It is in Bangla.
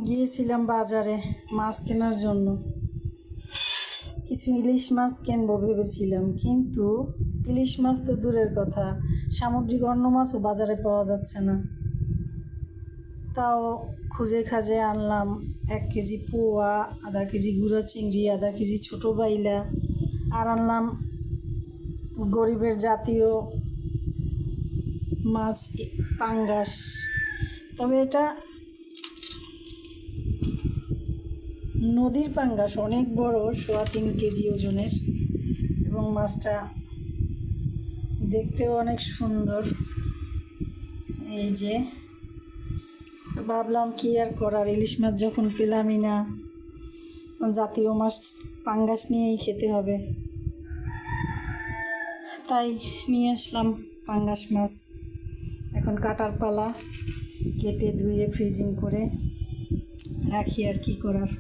গিয়েছিলাম বাজারে মাছ কেনার জন্য। কিছু ইলিশ মাছ কিনবো ভেবেছিলাম, কিন্তু ইলিশ মাছ তো দূরের কথা, সামুদ্রিক অন্য মাছও বাজারে পাওয়া যাচ্ছে না। তাও খুঁজে খাজে আনলাম 1 কেজি পোয়া, আধা কেজি গুঁড়া চিংড়ি, আধা কেজি ছোটো বাইলা, আর আনলাম গরিবের জাতীয় মাছ পাঙ্গাস। তবে এটা নদীর পাঙ্গাস, অনেক বড়, 3.25 কেজি ওজনের, এবং মাছটা দেখতেও অনেক সুন্দর। এই যে ভাবলাম কি আর করার, ইলিশ মাছ যখন পেলামই না, জাতীয় মাছ পাঙ্গাস নিয়েই খেতে হবে, তাই নিয়ে আসলাম পাঙ্গাস মাছ। এখন কাটার পালা, কেটে ধুয়ে ফ্রিজিং করে রাখি, আর কি করার।